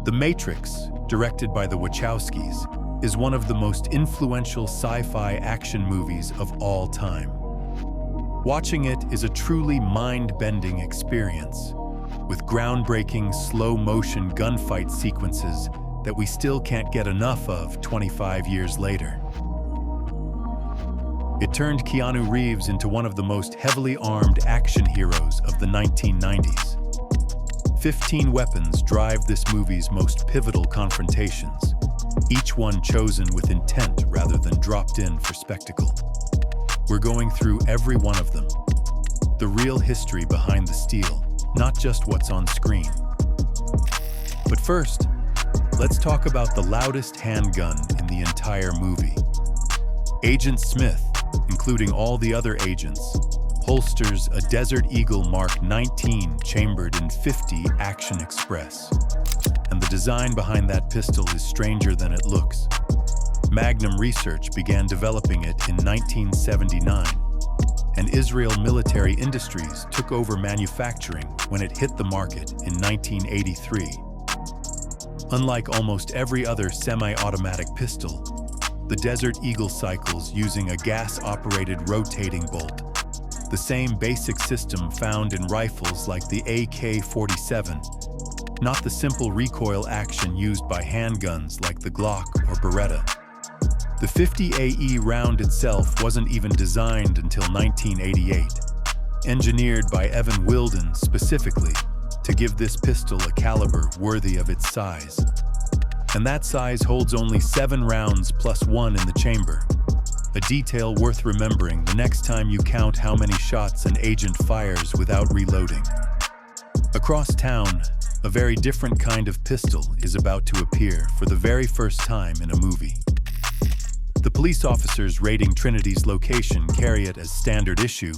The Matrix, directed by the Wachowskis, is one of the most influential sci-fi action movies of all time. Watching it is a truly mind-bending experience, with groundbreaking slow-motion gunfight sequences that we still can't get enough of 25 years later. It turned Keanu Reeves into one of the most heavily armed action heroes of the 1990s. 15 weapons drive this movie's most pivotal confrontations, each one chosen with intent rather than dropped in for spectacle. We're going through every one of them. The real history behind the steel, not just what's on screen. But first, let's talk about the loudest handgun in the entire movie. Agent Smith, including all the other agents, holsters a Desert Eagle Mark 19 chambered in .50 Action Express. And the design behind that pistol is stranger than it looks. Magnum Research began developing it in 1979, and Israel Military Industries took over manufacturing when it hit the market in 1983. Unlike almost every other semi-automatic pistol, the Desert Eagle cycles using a gas-operated rotating bolt, the same basic system found in rifles like the AK-47, not the simple recoil action used by handguns like the Glock or Beretta. The 50 AE round itself wasn't even designed until 1988, engineered by Evan Wilden specifically to give this pistol a caliber worthy of its size. And that size holds only 7 rounds plus 1 in the chamber. A detail worth remembering the next time you count how many shots an agent fires without reloading. Across town, a very different kind of pistol is about to appear for the very first time in a movie. The police officers raiding Trinity's location carry it as standard issue,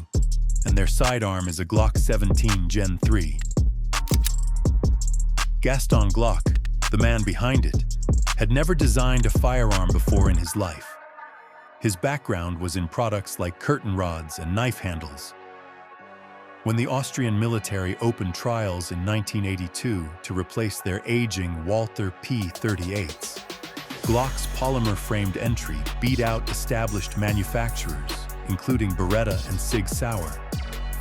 and their sidearm is a Glock 17 Gen 3. Gaston Glock, the man behind it, had never designed a firearm before in his life. His background was in products like curtain rods and knife handles. When the Austrian military opened trials in 1982 to replace their aging Walther P-38s, Glock's polymer-framed entry beat out established manufacturers, including Beretta and Sig Sauer,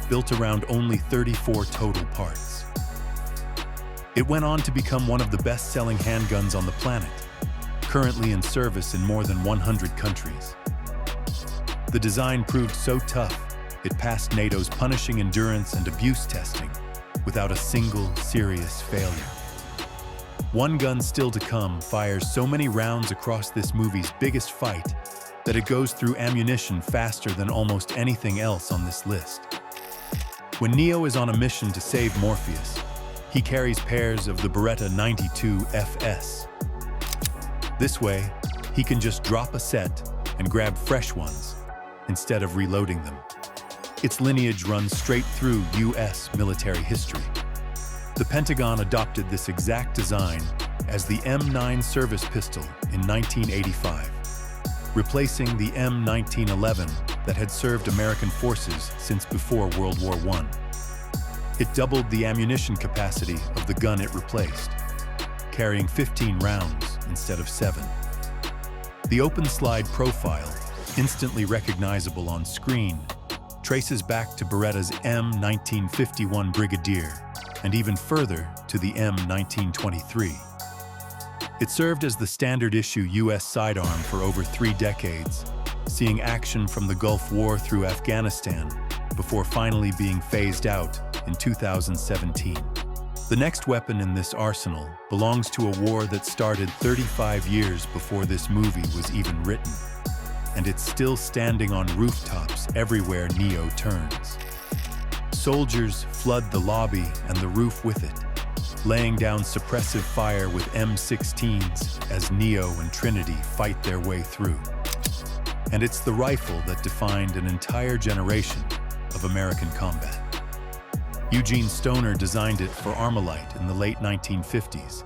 built around only 34 total parts. It went on to become one of the best-selling handguns on the planet, currently in service in more than 100 countries. The design proved so tough, it passed NATO's punishing endurance and abuse testing without a single serious failure. One Gun Still to Come fires so many rounds across this movie's biggest fight that it goes through ammunition faster than almost anything else on this list. When Neo is on a mission to save Morpheus, he carries pairs of the Beretta 92 FS. This way, he can just drop a set and grab fresh ones instead of reloading them. Its lineage runs straight through U.S. military history. The Pentagon adopted this exact design as the M9 service pistol in 1985, replacing the M1911 that had served American forces since before World War I. It doubled the ammunition capacity of the gun it replaced, carrying 15 rounds instead of 7. The open slide profile, instantly recognizable on screen, traces back to Beretta's M1951 Brigadier, and even further to the M1923. It served as the standard issue U.S. sidearm for over 3 decades, seeing action from the Gulf War through Afghanistan, before finally being phased out in 2017. The next weapon in this arsenal belongs to a war that started 35 years before this movie was even written, and it's still standing on rooftops everywhere Neo turns. Soldiers flood the lobby and the roof with it, laying down suppressive fire with M16s as Neo and Trinity fight their way through. And it's the rifle that defined an entire generation of American combat. Eugene Stoner designed it for Armalite in the late 1950s,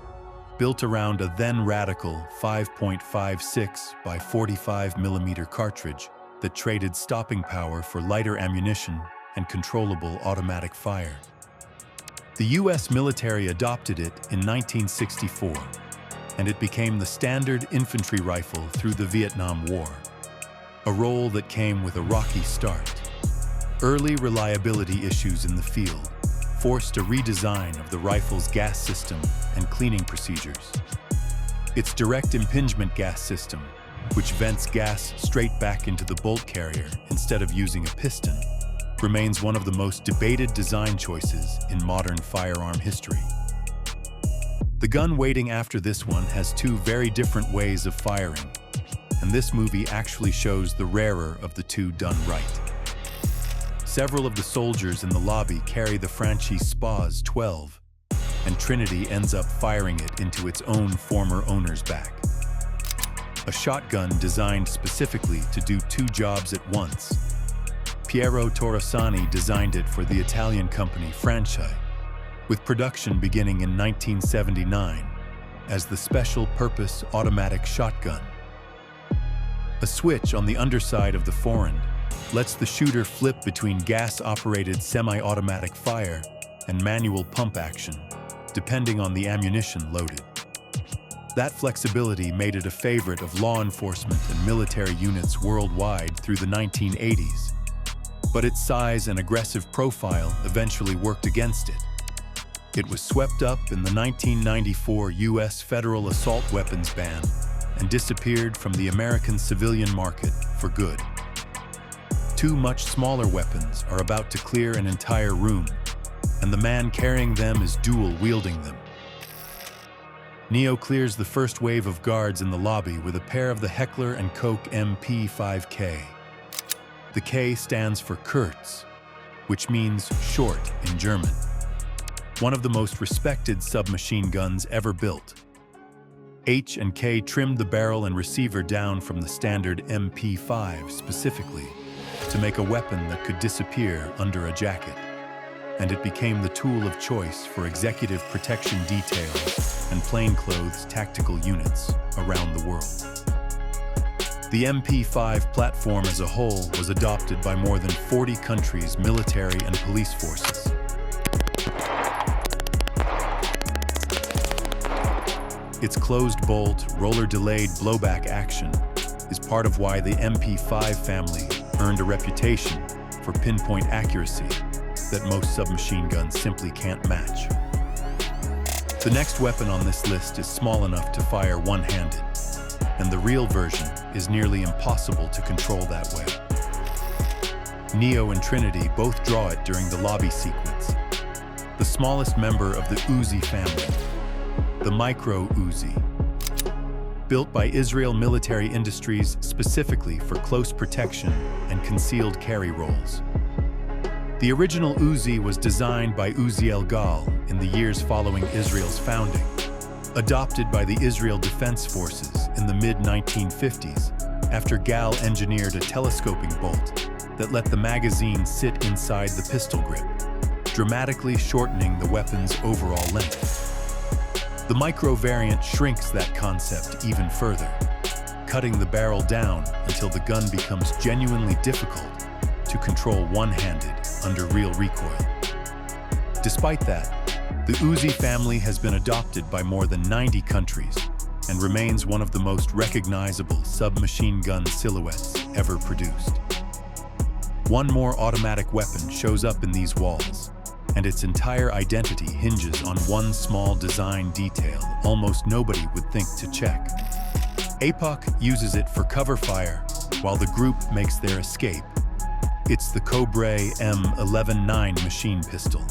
built around a then-radical 5.56 by 45mm cartridge that traded stopping power for lighter ammunition and controllable automatic fire. The US military adopted it in 1964, and it became the standard infantry rifle through the Vietnam War, a role that came with a rocky start. Early reliability issues in the field forced a redesign of the rifle's gas system and cleaning procedures. Its direct impingement gas system, which vents gas straight back into the bolt carrier instead of using a piston, remains one of the most debated design choices in modern firearm history. The gun waiting after this one has two very different ways of firing, and this movie actually shows the rarer of the two done right. Several of the soldiers in the lobby carry the Franchi SPAS 12, and Trinity ends up firing it into its own former owner's back. A shotgun designed specifically to do two jobs at once. Piero Torresani designed it for the Italian company Franchi, with production beginning in 1979 as the special-purpose automatic shotgun. A switch on the underside of the forend lets the shooter flip between gas-operated semi-automatic fire and manual pump action, depending on the ammunition loaded. That flexibility made it a favorite of law enforcement and military units worldwide through the 1980s. But its size and aggressive profile eventually worked against it. It was swept up in the 1994 U.S. federal assault weapons ban and disappeared from the American civilian market for good. Two much smaller weapons are about to clear an entire room, and the man carrying them is dual-wielding them. Neo clears the first wave of guards in the lobby with a pair of the Heckler & Koch MP5K. The K stands for Kurz, which means short in German. One of the most respected submachine guns ever built. H&K trimmed the barrel and receiver down from the standard MP5 specifically to make a weapon that could disappear under a jacket, and it became the tool of choice for executive protection details and plainclothes tactical units around the world. The MP5 platform as a whole was adopted by more than 40 countries' military and police forces. Its closed bolt, roller-delayed blowback action is part of why the MP5 family earned a reputation for pinpoint accuracy that most submachine guns simply can't match. The next weapon on this list is small enough to fire one-handed, and the real version is nearly impossible to control that way. Neo and Trinity both draw it during the lobby sequence. The smallest member of the Uzi family, the Micro Uzi, built by Israel Military Industries specifically for close protection and concealed carry roles. The original Uzi was designed by Uziel Gal in the years following Israel's founding, adopted by the Israel Defense Forces in the mid-1950s after Gal engineered a telescoping bolt that let the magazine sit inside the pistol grip, dramatically shortening the weapon's overall length. The micro variant shrinks that concept even further, cutting the barrel down until the gun becomes genuinely difficult to control one-handed under real recoil. Despite that, the Uzi family has been adopted by more than 90 countries and remains one of the most recognizable submachine gun silhouettes ever produced. One more automatic weapon shows up in these walls, and its entire identity hinges on one small design detail almost nobody would think to check. Apoc uses it for cover fire while the group makes their escape. It's the Cobray M119 machine pistol,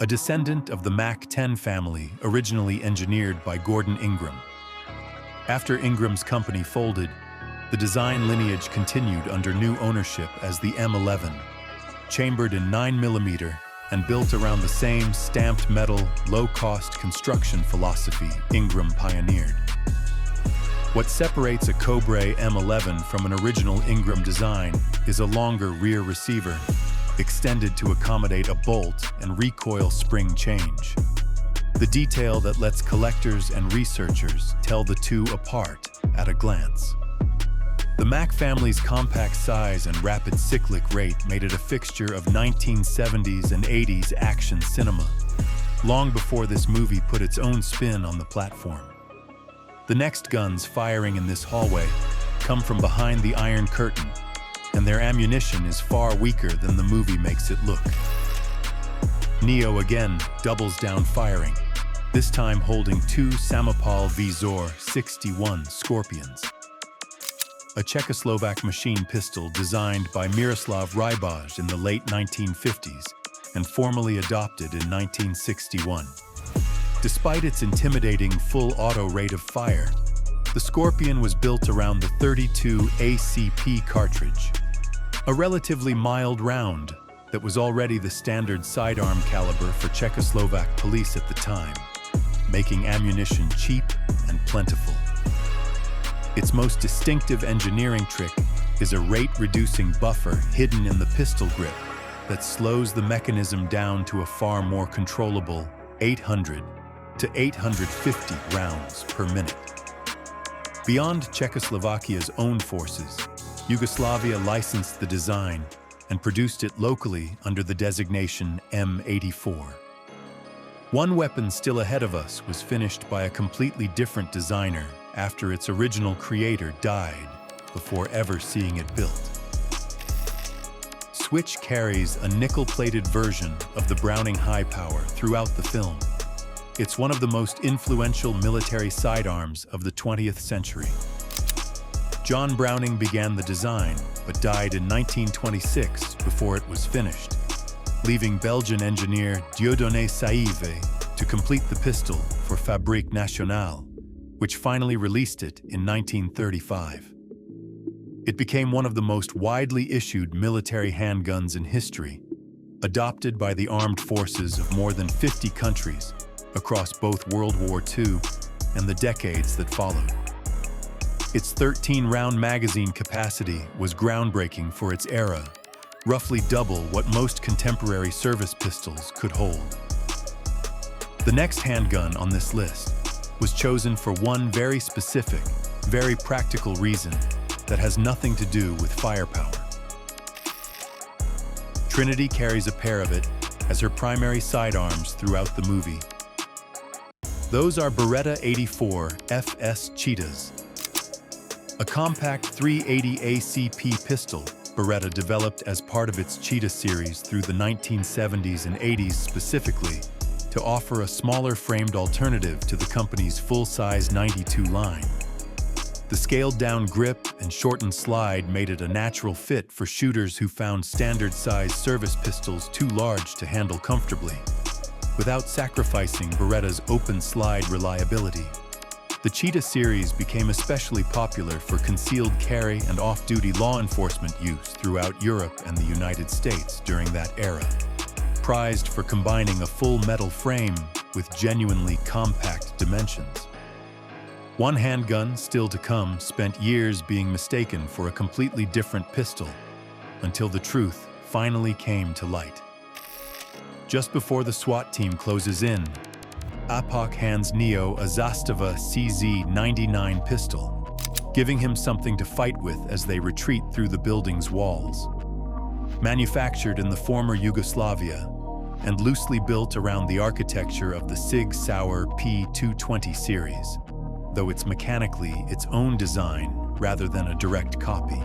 a descendant of the Mac-10 family originally engineered by Gordon Ingram. After Ingram's company folded, the design lineage continued under new ownership as the M11, chambered in 9mm and built around the same stamped metal, low-cost construction philosophy Ingram pioneered. What separates a Cobray M11 from an original Ingram design is a longer rear receiver, extended to accommodate a bolt and recoil spring change. The detail that lets collectors and researchers tell the two apart at a glance. The Mac family's compact size and rapid cyclic rate made it a fixture of 1970s and 80s action cinema, long before this movie put its own spin on the platform. The next guns firing in this hallway come from behind the Iron Curtain, and their ammunition is far weaker than the movie makes it look. Neo again doubles down firing, this time holding two Samopal Vizor 61 Skorpions, a Czechoslovak machine pistol designed by Miroslav Rybaj in the late 1950s and formally adopted in 1961. Despite its intimidating full auto rate of fire, the Skorpion was built around the .32 ACP cartridge, a relatively mild round that was already the standard sidearm caliber for Czechoslovak police at the time, making ammunition cheap and plentiful. Its most distinctive engineering trick is a rate-reducing buffer hidden in the pistol grip that slows the mechanism down to a far more controllable 800 to 850 rounds per minute. Beyond Czechoslovakia's own forces, Yugoslavia licensed the design and produced it locally under the designation M84. One weapon still ahead of us was finished by a completely different designer after its original creator died before ever seeing it built. Switch carries a nickel-plated version of the Browning High Power throughout the film. It's one of the most influential military sidearms of the 20th century. John Browning began the design, but died in 1926 before it was finished, leaving Belgian engineer Dieudonné Saive to complete the pistol for Fabrique Nationale, which finally released it in 1935. It became one of the most widely issued military handguns in history, adopted by the armed forces of more than 50 countries across both World War II and the decades that followed. Its 13-round magazine capacity was groundbreaking for its era, roughly double what most contemporary service pistols could hold. The next handgun on this list was chosen for one very specific, very practical reason that has nothing to do with firepower. Trinity carries a pair of it as her primary sidearms throughout the movie. Those are Beretta 84 FS Cheetahs, a compact 380 ACP pistol Beretta developed as part of its Cheetah series through the 1970s and 80s specifically to offer a smaller framed alternative to the company's full-size 92 line. The scaled-down grip and shortened slide made it a natural fit for shooters who found standard-sized service pistols too large to handle comfortably, without sacrificing Beretta's open slide reliability. The Cheetah series became especially popular for concealed carry and off-duty law enforcement use throughout Europe and the United States during that era, prized for combining a full metal frame with genuinely compact dimensions. One handgun still to come spent years being mistaken for a completely different pistol until the truth finally came to light. Just before the SWAT team closes in, Apoc hands Neo a Zastava CZ-99 pistol, giving him something to fight with as they retreat through the building's walls. Manufactured in the former Yugoslavia and loosely built around the architecture of the Sig Sauer P220 series, though it's mechanically its own design rather than a direct copy.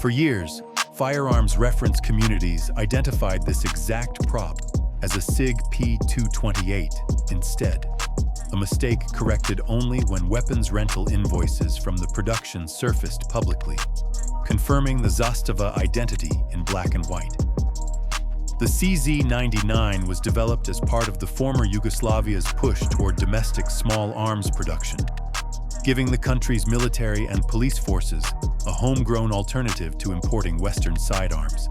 For years, firearms reference communities identified this exact prop as a SIG P228 instead, a mistake corrected only when weapons rental invoices from the production surfaced publicly, confirming the Zastava identity in black and white. The CZ-99 was developed as part of the former Yugoslavia's push toward domestic small arms production, giving the country's military and police forces a homegrown alternative to importing Western sidearms.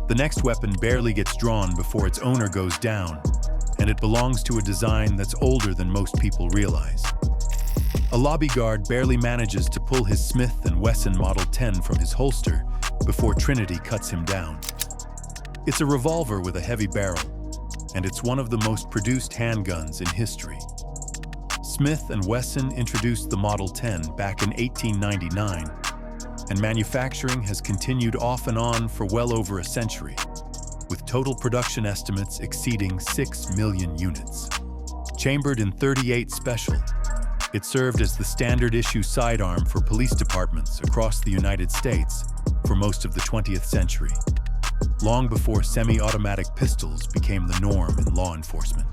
The next weapon barely gets drawn before its owner goes down, and it belongs to a design that's older than most people realize. A lobby guard barely manages to pull his Smith & Wesson Model 10 from his holster before Trinity cuts him down. It's a revolver with a heavy barrel, and it's one of the most produced handguns in history. Smith & Wesson introduced the Model 10 back in 1899, and manufacturing has continued off and on for well over a century. with total production estimates exceeding 6 million units. Chambered in .38 Special, it served as the standard-issue sidearm for police departments across the United States for most of the 20th century, long before semi-automatic pistols became the norm in law enforcement.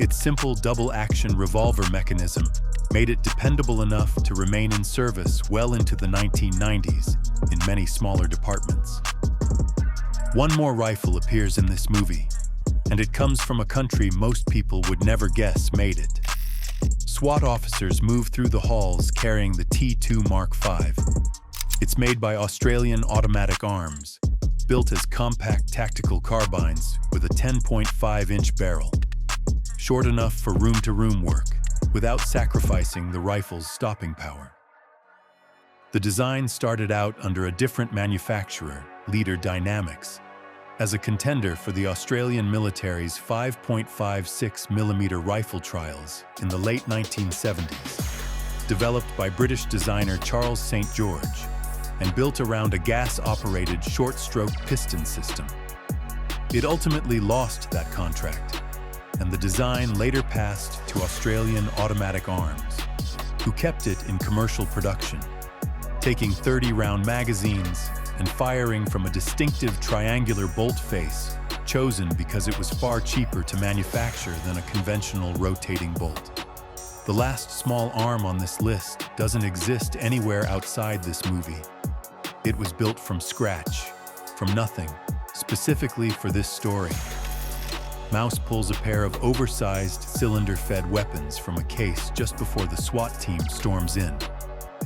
Its simple double-action revolver mechanism made it dependable enough to remain in service well into the 1990s in many smaller departments. One more rifle appears in this movie, and it comes from a country most people would never guess made it. SWAT officers move through the halls carrying the T2 Mark V. It's made by Australian Automatic Arms, built as compact tactical carbines with a 10.5-inch barrel, short enough for room-to-room work, without sacrificing the rifle's stopping power. The design started out under a different manufacturer, Leader Dynamics, as a contender for the Australian military's 5.56mm rifle trials in the late 1970s, developed by British designer Charles St. George, and built around a gas-operated short-stroke piston system. It ultimately lost that contract, and the design later passed to Australian Automatic Arms, who kept it in commercial production, taking 30-round magazines and firing from a distinctive triangular bolt face, chosen because it was far cheaper to manufacture than a conventional rotating bolt. The last small arm on this list doesn't exist anywhere outside this movie. It was built from scratch, from nothing, specifically for this story. Mouse pulls a pair of oversized cylinder-fed weapons from a case just before the SWAT team storms in,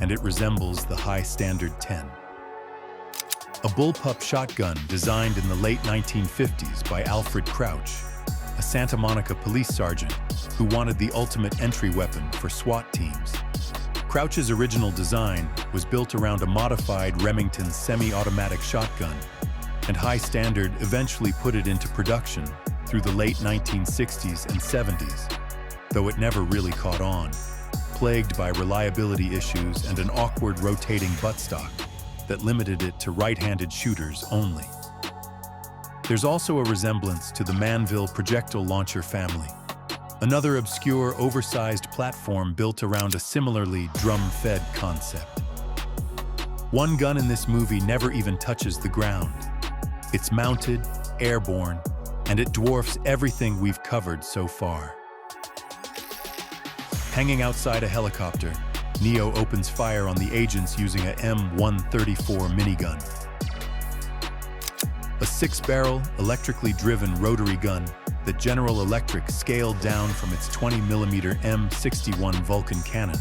and it resembles the High Standard 10. A bullpup shotgun designed in the late 1950s by Alfred Crouch, a Santa Monica police sergeant who wanted the ultimate entry weapon for SWAT teams. Crouch's original design was built around a modified Remington semi-automatic shotgun, and High Standard eventually put it into production through the late 1960s and 70s, though it never really caught on, plagued by reliability issues and an awkward rotating buttstock that limited it to right-handed shooters only. There's also a resemblance to the Manville projectile launcher family, another obscure, oversized platform built around a similarly drum-fed concept. One gun in this movie never even touches the ground. It's mounted, airborne, and it dwarfs everything we've covered so far. Hanging outside a helicopter, Neo opens fire on the agents using a M134 minigun. A 6-barrel, electrically driven rotary gun that General Electric scaled down from its 20mm M61 Vulcan cannon,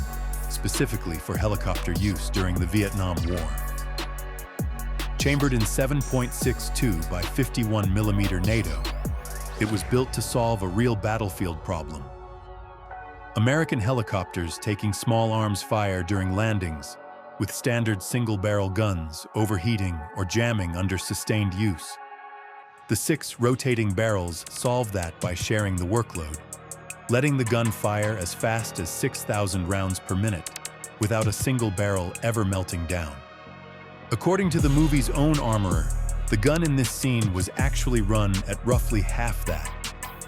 specifically for helicopter use during the Vietnam War. Chambered in 7.62 by 51mm NATO, it was built to solve a real battlefield problem. American helicopters taking small arms fire during landings, with standard single-barrel guns overheating or jamming under sustained use. The 6 rotating barrels solve that by sharing the workload, letting the gun fire as fast as 6,000 rounds per minute, without a single barrel ever melting down. According to the movie's own armorer, the gun in this scene was actually run at roughly half that,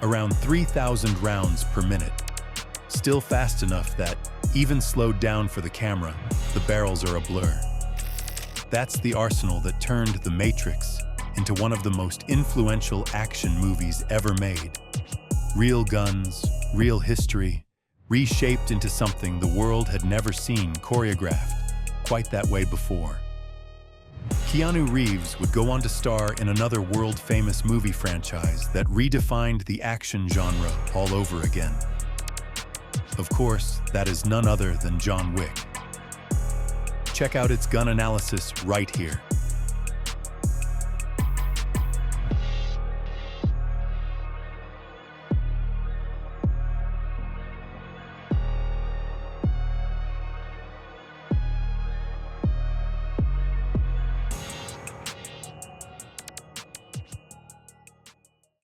around 3,000 rounds per minute. Still fast enough that, even slowed down for the camera, the barrels are a blur. That's the arsenal that turned The Matrix into one of the most influential action movies ever made. Real guns, real history, reshaped into something the world had never seen choreographed quite that way before. Keanu Reeves would go on to star in another world-famous movie franchise that redefined the action genre all over again. Of course, that is none other than John Wick. Check out its gun analysis right here.